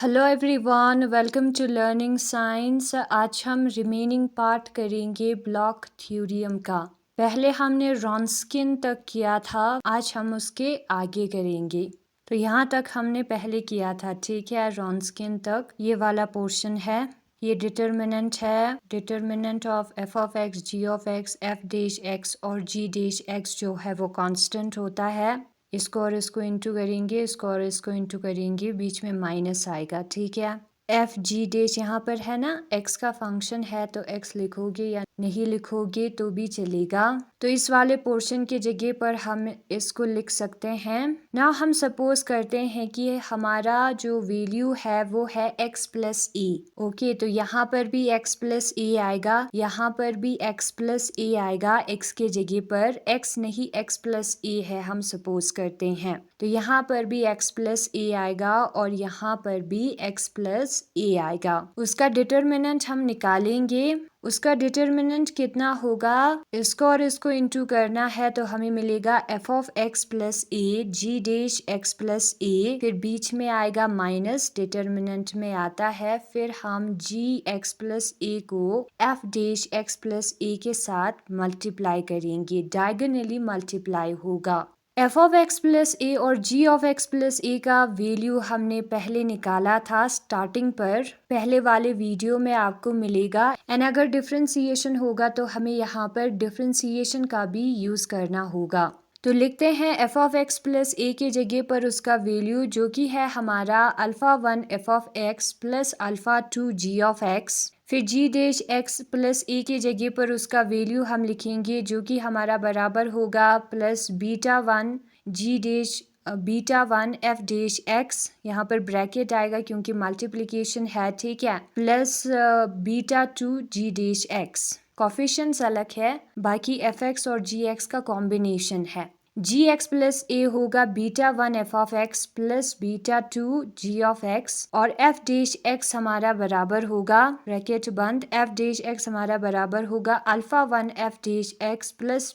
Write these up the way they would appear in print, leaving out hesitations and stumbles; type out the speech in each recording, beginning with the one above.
Hello everyone, welcome to learning science. आज हम remaining part करेंगे ब्लॉक थ्योरम का। पहले हमने रॉन्स्किन तक किया था, आज हम उसके आगे करेंगे। तो यहाँ तक हमने पहले किया था, ठीक है। रॉन्स्किन तक ये वाला पोर्शन है। ये डिटर्मिनेंट है, determinant of F of X, G of X, F dash X और जी डैश एक्स जो है वो कांस्टेंट होता है। इसको और इसको इंटू करेंगे, इसको और इसको इंटू करेंगे, बीच में माइनस आएगा, ठीक है। एफ जी डैश यहाँ पर है ना, एक्स का फंक्शन है तो एक्स लिखोगे या नहीं लिखोगे तो भी चलेगा। तो इस वाले पोर्शन की जगह पर हम इसको लिख सकते हैं ना। हम सपोज करते हैं कि हमारा जो वैल्यू है वो है x प्लस ए। ओके, तो यहाँ पर भी x प्लस ए आएगा, यहाँ पर भी x प्लस ए आएगा। x के जगह पर x नहीं, x प्लस ए है हम सपोज करते हैं। तो यहाँ पर भी x प्लस ए आएगा और यहाँ पर भी x प्लस ए आएगा। उसका डिटर्मिनेंट हम निकालेंगे। उसका डिटर्मिनेंट कितना होगा, इसको और इसको इंटू करना है तो हमें मिलेगा F of X plus A G dash X plus A, फिर बीच में आएगा माइनस, डिटर्मिनेंट में आता है। फिर हम जी एक्स प्लस ए को F dash X plus A के साथ मल्टीप्लाई करेंगे, डायगोनली मल्टीप्लाई होगा। एफ ऑफ एक्स प्लस ए और जी ऑफ एक्स प्लस ए का वैल्यू हमने पहले निकाला था स्टार्टिंग पर, पहले वाले वीडियो में आपको मिलेगा। एंड अगर डिफरेंशिएशन होगा तो हमें यहाँ पर डिफरेंशिएशन का भी यूज करना होगा। तो लिखते हैं F of X plus A के जगह पर उसका वैल्यू जो कि है हमारा alpha one F of X plus alpha two G of X. फिर G dash X plus A के जगह पर उसका वैल्यू हम लिखेंगे जो कि हमारा बराबर होगा plus beta one G dash beta one F dash X, यहाँ पर ब्रैकेट आएगा क्योंकि मल्टीप्लिकेशन है, ठीक है, plus beta two G dash X. Coefficients अलग है, बाकी एफ एक्स और जी एक्स का कॉम्बिनेशन है। जी एक्स प्लस ए होगा beta one F of X plus beta two G of X, और एफ डैश एक्स हमारा बराबर होगा, ब्रैकेट बंद, एफ डैश एक्स हमारा बराबर होगा alpha one F dash X plus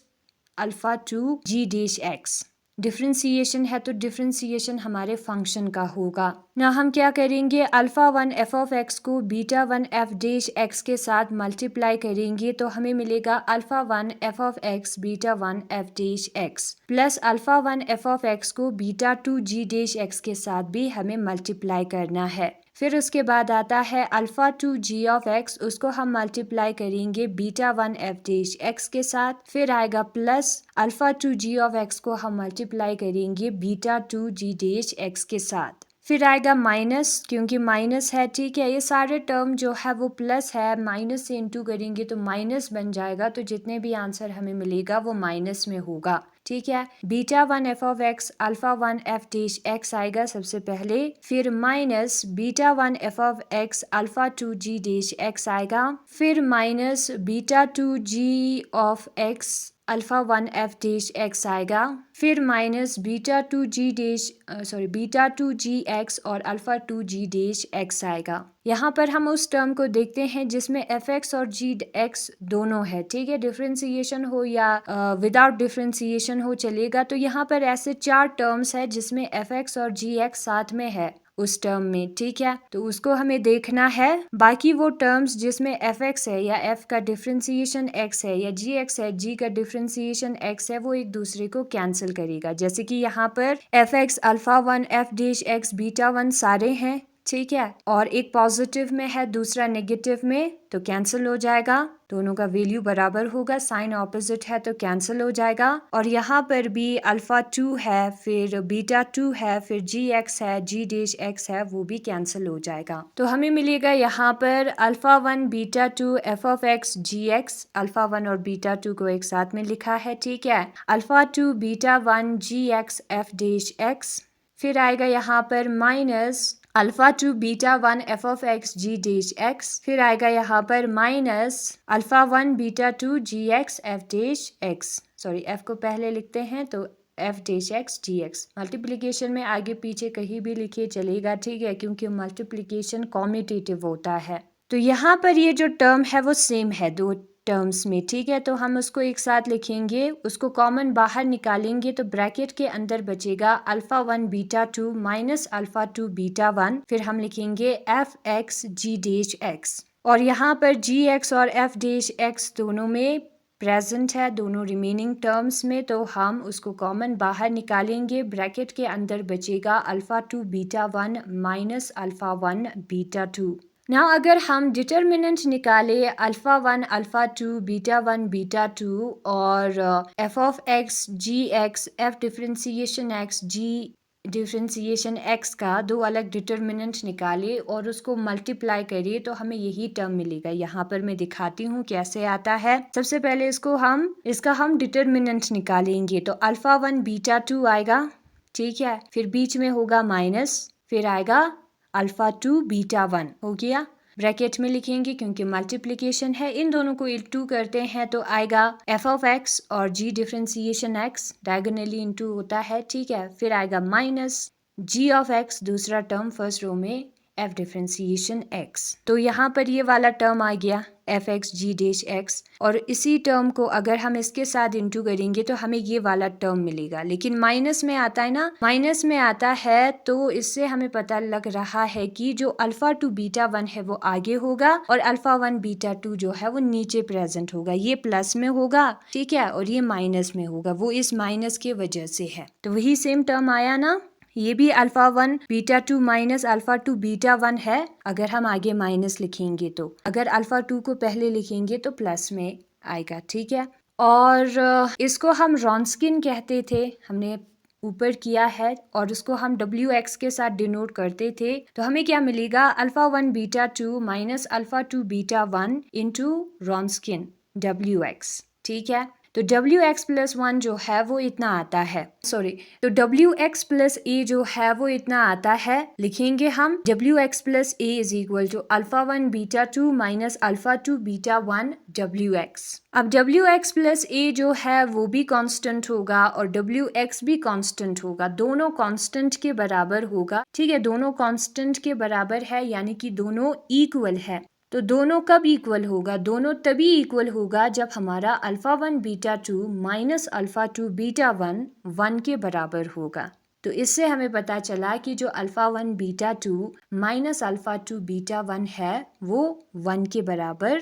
alpha two G dash X. Differentiation है तो डिफ्रेंसिएशन हमारे फंक्शन का होगा ना। हम क्या करेंगे, alpha one F of X को beta one F dash X के साथ मल्टीप्लाई करेंगे तो हमें मिलेगा alpha one F of X beta one F dash X plus alpha one F of X को beta two G dash X के साथ भी हमें मल्टीप्लाई करना है। फिर उसके बाद आता है alpha two G of X, उसको हम मल्टीप्लाई करेंगे beta one F dash X के साथ। फिर आएगा plus alpha two G of X को हम मल्टीप्लाई करेंगे beta two G dash X के साथ। फिर आएगा माइनस, क्योंकि माइनस है, ठीक है। ये सारे टर्म जो है वो प्लस है, माइनस से इंटू करेंगे तो माइनस बन जाएगा, तो जितने भी आंसर हमें मिलेगा वो माइनस में होगा, ठीक है। Beta one F of X alpha one F dash X आएगा सबसे पहले, फिर minus beta one F of X alpha two G dash X आएगा, फिर minus beta two G of X alpha one F dash X आएगा, फिर minus beta two G dash beta two G X और alpha two G dash X आएगा। यहाँ पर हम उस टर्म को देखते हैं जिसमें एफ एक्स और जी एक्स दोनों है, ठीक है। डिफरेंशिएशन हो या विदाउट डिफरेंशिएशन हो चलेगा। तो यहाँ पर ऐसे चार टर्म्स है जिसमें एफ एक्स और जी एक्स साथ में है उस टर्म में, ठीक है। तो उसको हमें देखना है। बाकी वो टर्म्स जिसमें एफ एक्स है या एफ का डिफरेंशिएशन एक्स है या जी एक्स है, जी का डिफरेंशिएशन एक्स है, वो एक दूसरे को कैंसिल करेगा। जैसे कि यहाँ पर F x alpha one F dash x beta one सारे हैं, ठीक है, और एक पॉजिटिव में है दूसरा नेगेटिव में, तो कैंसिल हो जाएगा, दोनों का वैल्यू बराबर होगा, साइन ऑपोजिट है तो कैंसिल हो जाएगा। और यहाँ पर भी अल्फा टू है, फिर बीटा टू है, फिर जी एक्स है, जी डैश एक्स है, वो भी कैंसिल हो जाएगा। तो हमें मिलेगा यहाँ पर alpha one beta two F of X G X, alpha one और बीटा टू को एक साथ में लिखा है, ठीक है, alpha two beta one G X F dash X. फिर आएगा यहाँ पर minus alpha two beta one F of X G dash X, फिर आएगा यहाँ पर minus alpha one beta two G X F dash X, sorry F को पहले लिखते हैं तो F dash X G x. Multiplication में आगे पीछे कहीं भी लिखिए चलेगा, ठीक है, क्योंकि मल्टीप्लीकेशन कॉम्यूटेटिव होता है। तो यहाँ पर ये जो टर्म है वो सेम है, दो टर्म्स में, ठीक है। तो हम उसको एक साथ लिखेंगे, उसको कॉमन बाहर निकालेंगे तो ब्रैकेट के अंदर बचेगा alpha 1 beta 2 minus alpha 2 beta 1, फिर हम लिखेंगे F X G dash X, और यहाँ पर जी एक्स और एफ डैश एक्स दोनों में प्रेजेंट है, दोनों रिमेनिंग टर्म्स में, तो हम उसको कॉमन बाहर निकालेंगे, ब्रैकेट के अंदर बचेगा alpha 2 beta 1 minus alpha 1 beta 2। Now अगर हम डिटर्मिनेंट निकाले अल्फा 1 अल्फा 2 बीटा 1 बीटा 2 और F of X G X F differentiation X G differentiation X का दो अलग डिटर्मिनेंट निकाले और उसको मल्टीप्लाई करिए तो हमें यही टर्म मिलेगा। यहाँ पर मैं दिखाती हूँ कैसे आता है। सबसे पहले इसका हम डिटर्मिनेंट निकालेंगे तो अल्फा 1 बीटा 2 आएगा, ठीक है, फिर बीच में होगा माइनस, फिर आएगा अल्फा 2 बीटा 1 हो गया, ब्रैकेट में लिखेंगे क्योंकि मल्टीप्लिकेशन है, इन दोनों को इंटू करते हैं तो आएगा एफ ऑफ एक्स और जी डिफरेंशिएशन एक्स डायगोनली इंटू होता है, ठीक है, फिर आएगा माइनस जी ऑफ एक्स दूसरा टर्म फर्स्ट रो में एफ डिफरेंशिएशन एक्स। तो यहाँ पर ये वाला टर्म आ गया F X G dash X, और इसी टर्म को अगर हम इसके साथ इंटू करेंगे तो हमें ये वाला टर्म मिलेगा, लेकिन माइनस में आता है ना, माइनस में आता है तो इससे हमें पता लग रहा है कि जो अल्फा 2 बीटा 1 है वो आगे होगा और अल्फा 1 बीटा 2 जो है वो नीचे प्रेजेंट होगा, ये प्लस में होगा, ठीक है, और ये माइनस में होगा, वो इस माइनस के वजह से है। तो वही सेम टर्म आया ना, ये भी alpha 1 beta 2 minus alpha 2 beta 1 है, अगर हम आगे माइनस लिखेंगे तो, अगर अल्फा 2 को पहले लिखेंगे तो प्लस में आएगा, ठीक है। और इसको हम रॉन्स्किन कहते थे, हमने ऊपर किया है, और उसको हम डब्ल्यू एक्स के साथ डिनोट करते थे, तो हमें क्या मिलेगा alpha 1 beta 2 minus alpha 2 beta 1 into Wronskian W X, ठीक है। तो डब्ल्यू एक्स प्लस 1 जो है वो इतना आता है, तो डब्ल्यू एक्स प्लस ए जो है वो इतना आता है, लिखेंगे हम W X plus A is equal to alpha 1 beta 2 minus alpha 2 beta 1 W X. अब डब्ल्यू एक्स प्लस ए जो है वो भी कांस्टेंट होगा और डब्ल्यू एक्स भी कांस्टेंट होगा, दोनों कांस्टेंट के बराबर होगा, ठीक है, दोनों कांस्टेंट के बराबर है यानी कि दोनों इक्वल है। तो दोनों कब इक्वल होगा, दोनों तभी इक्वल होगा जब हमारा alpha 1 beta 2 minus alpha 2 beta 1 1 के बराबर होगा। तो इससे हमें पता चला कि जो alpha 1 beta 2 minus alpha 2 beta 1 है वो 1 के बराबर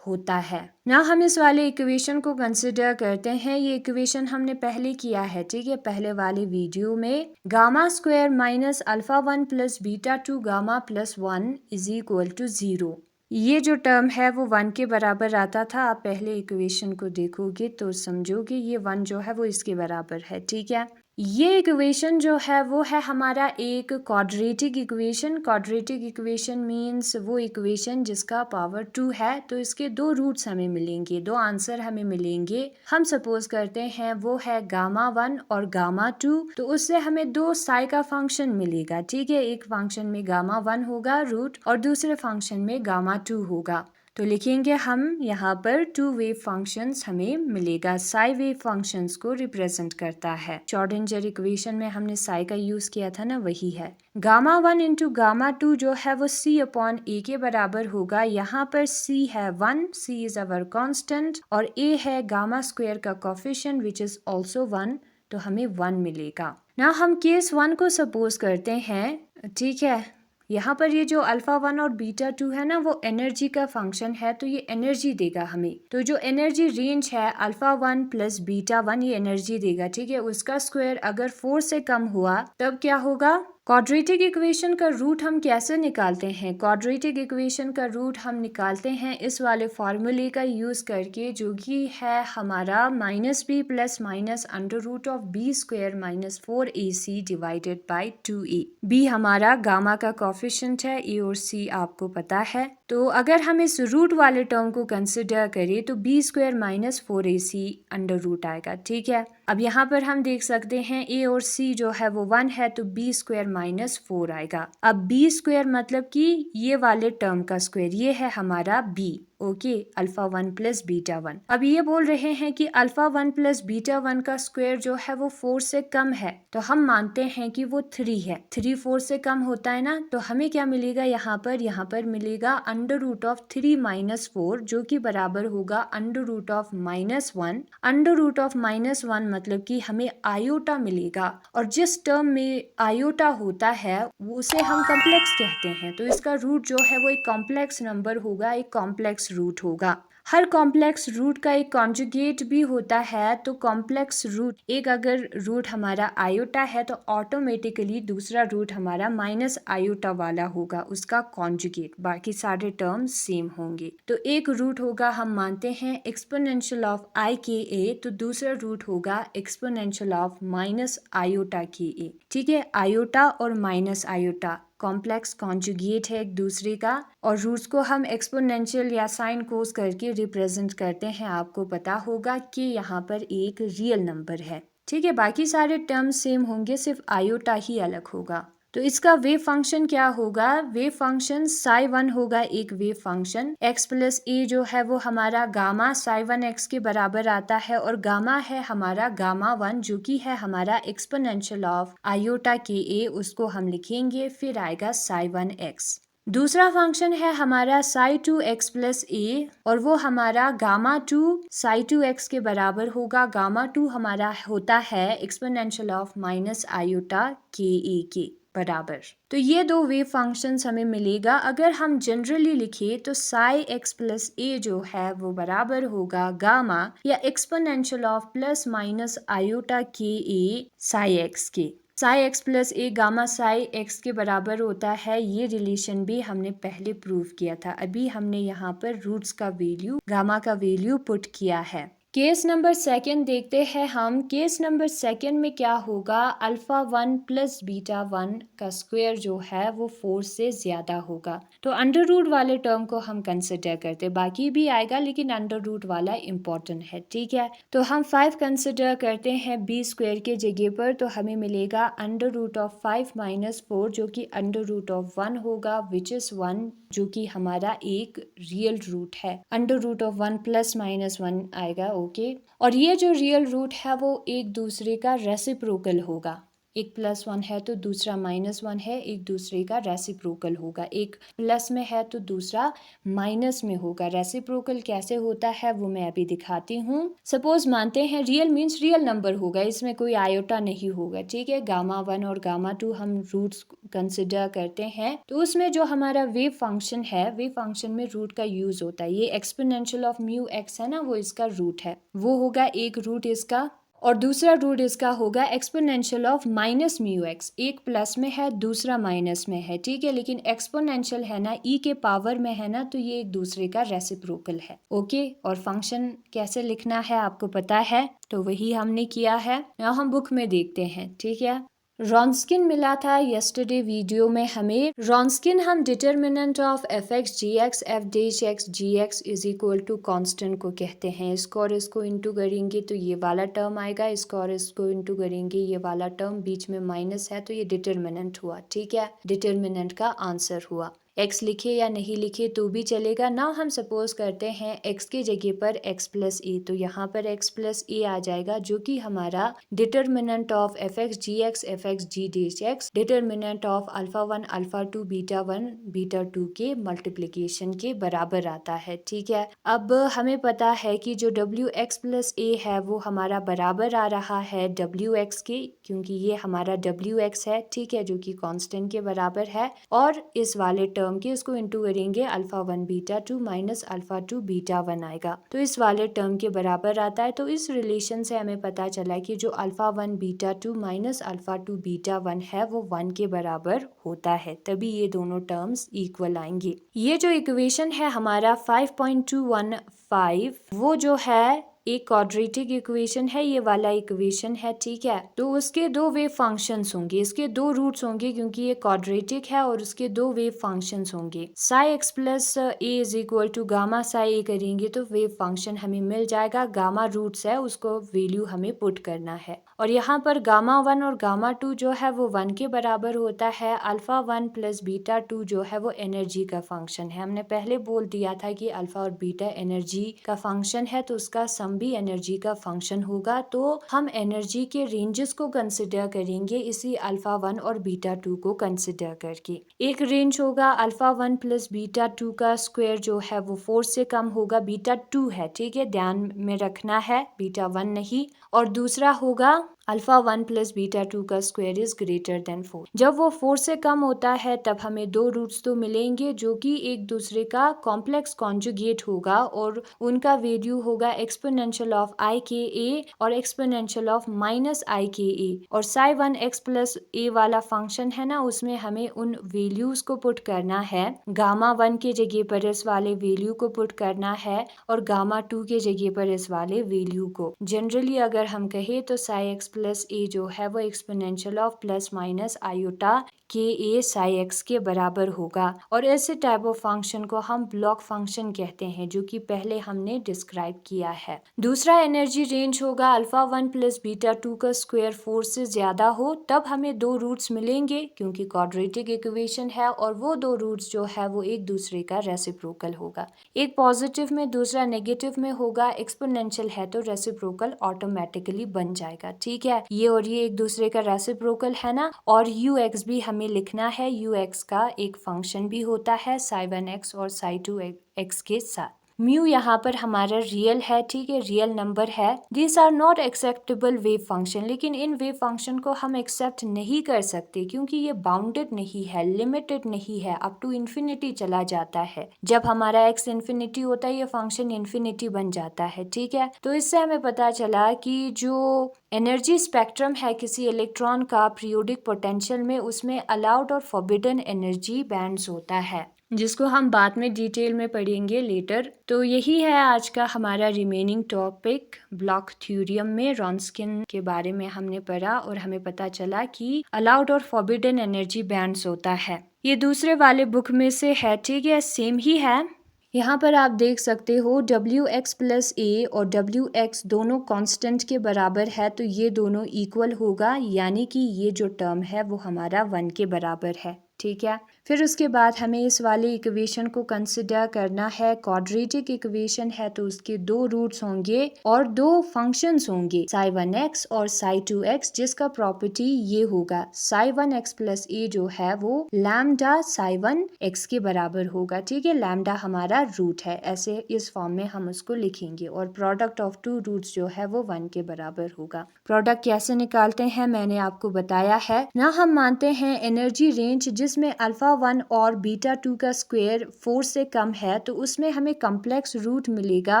होता है ना। हम इस वाले इक्वेशन को कंसिडर करते हैं, ये इक्वेशन हमने पहले किया है, ठीक है, पहले वाले वीडियो में, gamma square minus alpha 1 plus beta 2 gamma plus 1 is equal to 0। ये जो टर्म है वो 1 के बराबर आता था, आप पहले इक्वेशन को देखोगे तो समझोगे ये 1 जो है वो इसके बराबर है, ठीक है। ये इक्वेशन जो है वो है हमारा एक quadratic equation. Quadratic equation means वो इक्वेशन जिसका पावर 2 है, तो इसके दो रूट्स हमें मिलेंगे, दो आंसर हमें मिलेंगे। हम सपोज करते हैं वो है गामा 1 और गामा 2, तो उससे हमें दो साई का फंक्शन मिलेगा, ठीक है, एक फंक्शन में गामा 1 होगा रूट और दूसरे फंक्शन में गामा 2 होगा। तो लिखेंगे हम यहाँ पर 2 वेव फंक्शंस हमें मिलेगा, साई वेव फंक्शंस को रिप्रेजेंट करता है। श्रोडिंगर इक्वेशन में हमने साई का यूज किया था ना, वही है। गामा 1 इंटू गामा 2 जो है वो c अपॉन a के बराबर होगा। यहाँ पर c है 1, c इज अवर कांस्टेंट, और a है गामा स्क्वायर का कोफिशिएंट विच इज ऑल्सो 1, तो हमें 1 मिलेगा ना। हम केस 1 को सपोज करते हैं, ठीक है, यहाँ पर ये जो अल्फा 1 और बीटा 2 है ना वो एनर्जी का फंक्शन है, तो ये एनर्जी देगा हमें। तो जो एनर्जी रेंज है अल्फा 1 प्लस बीटा 1 ये एनर्जी देगा, ठीक है, उसका स्क्वायर अगर 4 से कम हुआ तब क्या होगा। क्वाड्रेटिक इक्वेशन का रूट हम कैसे निकालते हैं, क्वाड्रेटिक इक्वेशन का रूट हम निकालते हैं इस वाले फॉर्मूले का यूज करके, जो कि है हमारा minus B plus minus under root of B square minus 4ac divided by 2a। B हमारा गामा का कोफिशिएंट है, ए और सी आपको पता है। तो अगर हम इस रूट वाले टर्म को कंसिडर करें तो B square minus 4ac under root आएगा, ठीक है। अब यहाँ पर हम देख सकते हैं ए और सी जो है वो 1 है, तो बी स्क्वायर माइनस 4 आएगा। अब बी स्क्वायर मतलब कि ये वाले टर्म का स्क्वायर, ये है हमारा B, okay, alpha 1 plus beta 1। अब ये बोल रहे हैं कि अल्फा 1 प्लस बीटा 1 का स्क्वायर जो है वो 4 से कम है, तो हम मानते हैं कि वो 3 है। 3 4 से कम होता है ना, तो हमें क्या मिलेगा यहाँ पर मिलेगा अंडर रूट ऑफ 3 माइनस 4, जो कि बराबर होगा under root of -1। Under root of -1 मतलब कि हमें आयोटा मिलेगा, और जिस टर्म में आयोटा होता है उसे हम कॉम्प्लेक्स कहते हैं, तो इसका रूट जो है वो एक कॉम्प्लेक्स नंबर होगा, एक कॉम्प्लेक्स रूट होगा। हर कॉम्प्लेक्स रूट का एक कॉन्जुगेट भी होता है, तो कॉम्प्लेक्स रूट एक अगर रूट हमारा आयोटा है तो ऑटोमेटिकली दूसरा रूट हमारा माइनस आयोटा वाला होगा, उसका कॉन्जुगेट। बाकी सारे टर्म्स सेम होंगे। तो एक रूट होगा, हम मानते हैं एक्सपोनेंशियल ऑफ आई के ए, तो दूसरा रूट होगा exponential of minus iota K ए। ठीक है, आयोटा और माइनस आयोटा कॉम्प्लेक्स कॉन्जुगेट है एक दूसरे का, और रूट्स को हम एक्सपोनेंशियल या साइन कोस करके रिप्रेजेंट करते हैं। आपको पता होगा कि यहाँ पर एक रियल नंबर है। ठीक है, बाकी सारे टर्म्स सेम होंगे, सिर्फ आयोटा ही अलग होगा। तो इसका वेव फंक्शन क्या होगा? वेव फंक्शन साई 1 होगा एक wave function. x plus A जो है वो हमारा गामा साई 1 x के बराबर आता है, और गामा है हमारा गामा 1 जो कि है हमारा एक्सपोनेंशियल ऑफ आयोटा के ए, उसको हम लिखेंगे, फिर आएगा साई 1 x। दूसरा फंक्शन है हमारा साई 2 x प्लस ए, और वो हमारा गामा 2 साई 2 x के बराबर होगा। गामा 2 हमारा होता है exponential of minus iota K ए के बराबर। तो ये दो वेव फंक्शंस हमें मिलेगा। अगर हम जनरली लिखे तो साई x प्लस ए जो है वो बराबर होगा गामा या exponential of plus minus iota K A Sai x के। साई x प्लस ए गामा साई x के बराबर होता है। ये रिलेशन भी हमने पहले प्रूव किया था। अभी हमने यहाँ पर रूट्स का वैल्यू, गामा का वैल्यू पुट किया है। केस नंबर 2 देखते हैं हम। केस नंबर 2 में क्या होगा? अल्फा 1 प्लस बीटा 1 का स्क्वायर जो है वो 4 से ज्यादा होगा। तो अंडर रूट वाले टर्म को हम कंसिडर करते, बाकी भी आएगा लेकिन अंडर रूट वाला इम्पोर्टेंट है। ठीक है, तो हम 5 कंसिडर करते हैं बी स्क्वायर के जगह पर, तो हमें मिलेगा अंडर रूट ऑफ 5 माइनस 4 जो कि अंडर रूट ऑफ 1 होगा, विच इज 1 जो कि हमारा एक रियल रूट है। Under root of 1 plus minus 1 आएगा। ओके, और ये जो रियल रूट है वो एक दूसरे का रेसिप्रोकल होगा। एक +1 है तो दूसरा -1 है, एक दूसरे का रेसिप्रोकल होगा। एक प्लस में है तो दूसरा माइनस में होगा। रेसिप्रोकल कैसे होता है वो मैं अभी दिखाती हूँ। सपोज मानते हैं रियल मीन्स रियल नंबर होगा, इसमें कोई आयोटा नहीं होगा। ठीक है, गामा 1 और गामा 2 हम रूट्स कंसिडर करते हैं, तो उसमें जो हमारा वेव फंक्शन है, वेव फंक्शन में रूट का यूज होता है। ये एक्सपोनेंशियल ऑफ म्यू एक्स है ना, वो इसका रूट है। वो होगा एक रूट इसका, और दूसरा रूट इसका होगा exponential of minus mu x. एक प्लस में है, दूसरा माइनस में है। ठीक है, लेकिन एक्सपोनेंशियल है ना, ई के पावर में है ना, तो ये एक दूसरे का रेसिप्रोकल है। ओके, और फंक्शन कैसे लिखना है आपको पता है, तो वही हमने किया है। now हम बुक में देखते हैं। ठीक है, रॉन्स्किन मिला था यस्टरडे वीडियो में हमें। रॉन्स्किन हम determinant of F X G X F dash X G X is equal to constant को कहते हैं। इसको और इसको इंटू करेंगे तो ये वाला टर्म आएगा, इसको और इसको इंटू करेंगे ये वाला टर्म, बीच में माइनस है तो ये डिटर्मिनेंट हुआ। ठीक है, डिटर्मिनेंट का आंसर हुआ। x लिखे या नहीं लिखे तो भी चलेगा। नाउ हम सपोज करते हैं x के जगह पर x प्लस ए, तो यहाँ पर x प्लस ए आ जाएगा जो कि हमारा determinant of F X G dash X, determinant of alpha 1 alpha 2 beta 1 beta 2 के मल्टीप्लिकेशन के बराबर आता है। ठीक है, अब हमें पता है कि जो डब्ल्यू एक्स प्लस ए है वो हमारा बराबर आ रहा है डब्ल्यू एक्स के, क्योंकि ये हमारा डब्ल्यू एक्स है। ठीक है, जो कि कांस्टेंट के बराबर है, और इस वाले टर्म के इसको इंटू करेंगे alpha 1 beta 2 minus alpha 2 beta 1 आएगा, तो इस वाले टर्म के बराबर आता है। तो इस रिलेशन से हमें पता चला कि जो alpha 1 beta 2 minus alpha 2 beta 1 है वो 1 के बराबर होता है, तभी ये दोनों टर्म्स इक्वल आएंगे। ये जो इक्वेशन है हमारा 5.215 वो जो है एक क्वाड्रेटिक इक्वेशन है, ये वाला इक्वेशन है। ठीक है, तो उसके दो वेव फंक्शंस होंगे, इसके दो रूट्स होंगे क्योंकि ये क्वाड्रेटिक है, और उसके दो वेव फंक्शंस होंगे। Psi x plus A is equal to gamma psi A करेंगे तो वेव फंक्शन हमें मिल जाएगा। गामा रूट्स है, उसको वैल्यू हमें पुट करना है। और यहाँ पर गामा 1 और गामा 2 जो है वो 1 के बराबर होता है। अल्फ़ा 1 प्लस बीटा 2 जो है वो एनर्जी का फंक्शन है। हमने पहले बोल दिया था कि अल्फ़ा और बीटा एनर्जी का फंक्शन है, तो उसका सम भी एनर्जी का फंक्शन होगा। तो हम एनर्जी के रेंजेस को कंसिडर करेंगे इसी अल्फ़ा 1 और बीटा 2 को कंसिडर करके। एक रेंज होगा अल्फ़ा 1 प्लस बीटा 2 का स्क्वायर जो है वो 4 से कम होगा, बीटा 2 है, ठीक है, ध्यान में रखना है, बीटा 1 नहीं। और दूसरा होगा अल्फ़ा 1 प्लस बीटा 2 का स्क्वायर इज ग्रेटर देन 4। जब वो 4 से कम होता है तब हमें दो रूट्स तो मिलेंगे जो कि एक दूसरे का कॉम्प्लेक्स कॉन्जुगेट होगा और उनका वैल्यू होगा एक्सपोनेंशियल ऑफ आई के ए और एक्सपोनेंशियल ऑफ माइनस आई के ए। और साई 1 एक्स प्लस ए वाला फंक्शन है ना, उसमें हमें उन वैल्यूज को पुट करना है। गामा 1 के जगह पर इस वाले वैल्यू को पुट करना है और गामा 2 के जगह पर इस वाले वैल्यू को। जनरली अगर हम कहें तो साई एक्स प्लस ए जो है वो exponential of plus minus iota K A Sai x के बराबर होगा। और ऐसे टाइप ऑफ फंक्शन को हम ब्लॉक फंक्शन कहते हैं, जो कि पहले हमने डिस्क्राइब किया है। दूसरा एनर्जी रेंज होगा अल्फा 1 प्लस बीटा 2 का स्क्वायर 4 से ज्यादा हो, तब हमें दो रूट्स मिलेंगे क्योंकि क्वाड्रेटिक इक्वेशन है और वो दो रूट्स जो है वो एक दूसरे का रेसिप्रोकल होगा। एक पॉजिटिव में दूसरा नेगेटिव में होगा, एक्सपोनेंशियल है तो रेसिप्रोकल ऑटोमेटिकली बन जाएगा, ठीक है। ये और ये एक दूसरे का रेसिप्रोकल है ना। और यू एक्स भी हमें लिखना है, यू एक्स का एक फंक्शन भी होता है साई 1 एक्स और साई 2 एक्स के साथ। म्यू यहाँ पर हमारा रियल है, ठीक है, रियल नंबर है। This are not acceptable wave function, लेकिन इन वेव फंक्शन को हम एक्सेप्ट नहीं कर सकते क्योंकि ये बाउंडेड नहीं है, लिमिटेड नहीं है, अप टू इन्फिनिटी चला जाता है। जब हमारा एक्स इन्फिनिटी होता है ये फंक्शन इन्फिनिटी बन जाता है, ठीक है। तो इससे हमें पता चला कि जो एनर्जी स्पेक्ट्रम है किसी इलेक्ट्रॉन का पीरियोडिक पोटेंशियल में, उसमें अलाउड और फॉरबिडन एनर्जी बैंड्स होता है, जिसको हम बाद में डिटेल में पढ़ेंगे लेटर। तो यही है आज का हमारा रिमेनिंग टॉपिक। ब्लॉक थ्योरम में रॉन्सकिन के बारे में हमने पढ़ा और हमें पता चला कि अलाउड और फॉरबिडन एनर्जी बैंड्स होता है। ये दूसरे वाले बुक में से है, ठीक है, सेम ही है। यहाँ पर आप देख सकते हो डब्ल्यू एक्स प्लस ए और डब्ल्यू एक्स दोनों कांस्टेंट के बराबर है, तो ये दोनों इक्वल होगा, यानी कि ये जो टर्म है वो हमारा 1 के बराबर है, ठीक है। फिर उसके बाद हमें इस वाले इक्वेशन को कंसिडर करना है। क्वाड्रेटिक इक्वेशन है तो उसके दो रूट्स होंगे और दो फंक्शंस होंगे, साई 1 एक्स और साई 2 एक्स, जिसका प्रॉपर्टी ये होगा, साई 1 एक्स प्लस ए जो है वो लैम्डा साई 1 एक्स के बराबर होगा, ठीक है। लैम्डा हमारा रूट है, ऐसे इस फॉर्म में हम उसको लिखेंगे। और प्रोडक्ट ऑफ टू रूट्स जो है वो 1 के बराबर होगा। प्रोडक्ट कैसे निकालते हैं मैंने आपको बताया है ना। हम मानते हैं एनर्जी रेंज जिसमें अल्फा 1 और बीटा 2 का स्क्वायर 4 से कम है, तो उसमें हमें कम्प्लेक्स रूट मिलेगा।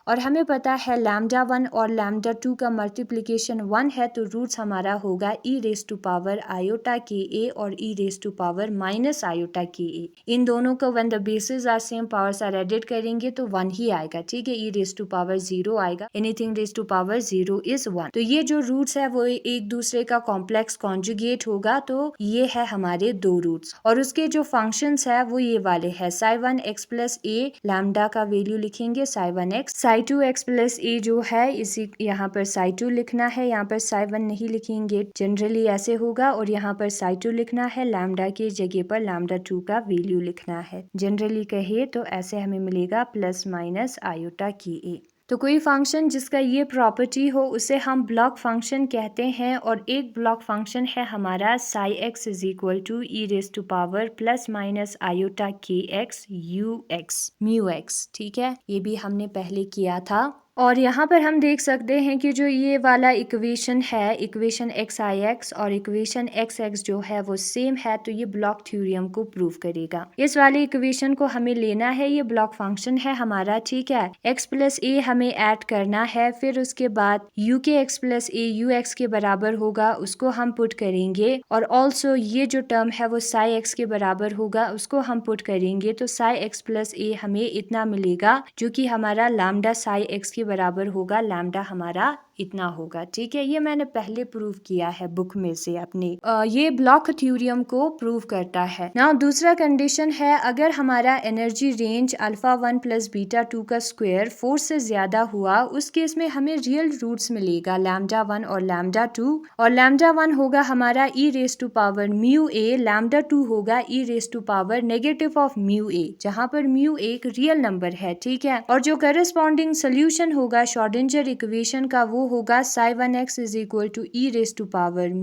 और हमें पता है लैम्डा 1 और लैम्डा 2 का मल्टीप्लिकेशन 1 है, तो रूट्स हमारा होगा e raise to power iota K A और e raise to power minus iota K A. इन दोनों को when the basis are same powers are added करेंगे तो 1 ही आएगा, ठीक है। ई रेस टू पावर 0 आएगा, anything raise to power 0 is 1। तो ये जो रूट्स है वो एक दूसरे का कॉम्प्लेक्स कॉन्जुगेट होगा, तो ये है हमारे दो रूट्स। और उसके जो फंक्शंस है वो ये वाले है, psi 1 X plus A, lambda का वैल्यू लिखेंगे psi 1 X, psi 2 X plus A जो है इसी यहाँ पर साई 2 लिखना है, यहाँ पर साई 1 नहीं लिखेंगे, जनरली ऐसे होगा। और यहाँ पर साई 2 लिखना है, लैम्डा की जगह पर लैम्डा 2 का वैल्यू लिखना है। जनरली कहे तो ऐसे हमें मिलेगा प्लस माइनस आयोटा की ए। तो कोई फंक्शन जिसका ये प्रॉपर्टी हो उसे हम ब्लॉक फंक्शन कहते हैं। और एक ब्लॉक फंक्शन है हमारा psi X is equal to E raise to power plus minus iota K X U X mu X, ठीक है। ये भी हमने पहले किया था। और यहाँ पर हम देख सकते हैं कि जो ये वाला इक्वेशन है, इक्वेशन एक्स आई एक्स और इक्वेशन एक्स एक्स जो है वो सेम है, तो ये ब्लॉक थ्योरम को प्रूव करेगा। इस वाले इक्वेशन को हमें लेना है, ये ब्लॉक फंक्शन है हमारा, ठीक है। एक्स प्लस ए हमें ऐड करना है, फिर उसके बाद यू के x plus A you x के बराबर होगा, उसको हम पुट करेंगे। और ऑल्सो ये जो टर्म है वो साई एक्स के बराबर होगा, उसको हम पुट करेंगे। तो साई एक्स प्लस ए हमें इतना मिलेगा, जो कि हमारा लैम्डा साई एक्स के बराबर होगा, लैम्डा हमारा इतना होगा। ठीक है, ये मैंने पहले प्रूव किया है बुक में से अपने। ये ब्लॉक थ्योरम को प्रूव करता है। नाउ दूसरा कंडीशन है, अगर हमारा energy range alpha 1 plus beta 2 का स्क्वायर 4 से ज्यादा हुआ, उस केस में हमें रियल रूट्स मिलेगा लैम्डा 1 और लैम्डा 2। और लैम्डा 1 होगा हमारा e raise to power mu A, lambda 2 होगा e raise to power negative of mu A, जहाँ पर म्यू एक रियल नंबर है। ठीक है, और जो करस्पॉन्डिंग सोल्यूशन होगा श्रोडिंगर इक्वेशन का वो होगा psi1x is equal to e raise to power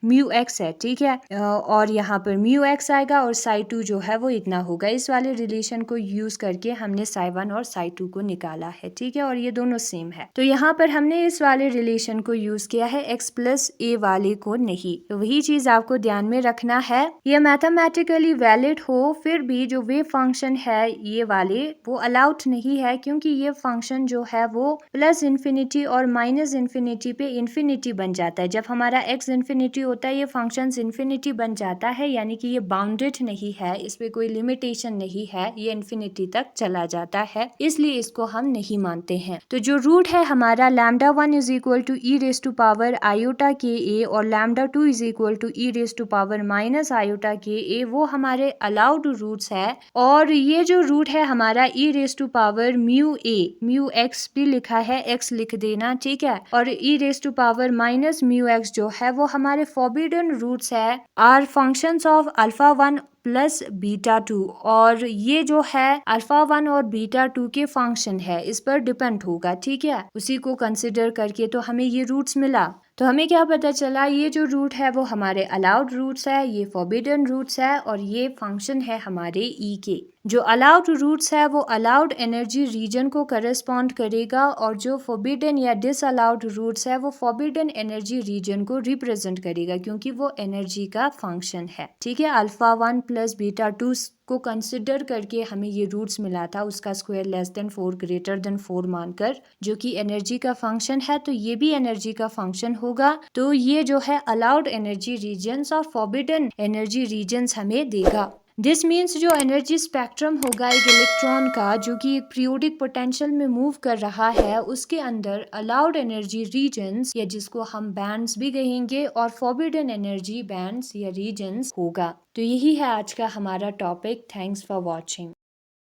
mu X है। ठीक है, और यहाँ पर म्यू एक्स आएगा और psi2 जो है वो इतना होगा। इस वाले रिलेशन को यूज करके हमने psi1 और psi2 को निकाला है। ठीक है, और ये दोनों सेम है, तो यहाँ पर हमने इस वाले रिलेशन को यूज किया है, x प्लस ए वाले को नहीं। तो वही चीज आपको ध्यान में रखना है, ये मैथमेटिकली वैलिड हो फिर भी जो वेव फंक्शन है ये वाले वो अलाउड नहीं है, क्योंकि ये फंक्शन जो है वो प्लस इन्फिनिटी और माइनस इन्फिनिटी पे इन्फिनिटी बन जाता है। जब हमारा x इन्फिनिटी होता है ये फंक्शन इन्फिनिटी बन जाता है, यानी कि ये बाउंडेड नहीं है, इस पे कोई लिमिटेशन नहीं है, ये इन्फिनिटी तक चला जाता है, इसलिए इसको हम नहीं मानते हैं। तो जो रूट है हमारा lambda 1 is equal to E raise to power iota K A और lambda 2 is equal to E raise to power minus iota K A, वो हमारे अलाउड रूट्स है। और ये जो रूट है हमारा e raise to power mu A, mu X भी लिखा है, एक्स लिख देना। ठीक है, और e raise to power minus mu X जो है वो हमारे फॉरबिडन रूट्स है, are functions of alpha 1 plus beta 2, और ये जो है अल्फा 1 और बीटा 2 के फंक्शन है, इस पर डिपेंड होगा। ठीक है, उसी को कंसिडर करके तो हमें ये रूट्स मिला। तो हमें क्या पता चला, ये जो रूट है वो हमारे अलाउड रूट्स है, ये फॉरबिडन रूट्स है, और ये फंक्शन है हमारे ई के। जो अलाउड रूट्स है वो अलाउड एनर्जी रीजन को करस्पॉन्ड करेगा, और जो फॉरबिडन या डिसअलाउड रूट्स है वो फॉरबिडन एनर्जी रीजन को रिप्रेजेंट करेगा, क्योंकि वो एनर्जी का फंक्शन है। ठीक है, अल्फा 1 प्लस बीटा 2 को कंसिडर करके हमें ये रूट्स मिला था, उसका square less than 4 greater than 4 मानकर, जो कि एनर्जी का फंक्शन है, तो ये भी एनर्जी का फंक्शन होगा। तो ये जो है अलाउड एनर्जी रीजन्स और फॉरबिडन एनर्जी रीजन्स हमें देगा। दिस मीन्स जो एनर्जी स्पेक्ट्रम होगा एक इलेक्ट्रॉन का, जो कि एक पीरियोडिक पोटेंशियल में मूव कर रहा है, उसके अंदर अलाउड एनर्जी रीजन्स या जिसको हम बैंड्स भी कहेंगे, और फॉरबिडन एनर्जी बैंड्स या रीजन्स होगा। तो यही है आज का हमारा टॉपिक। Thanks for watching.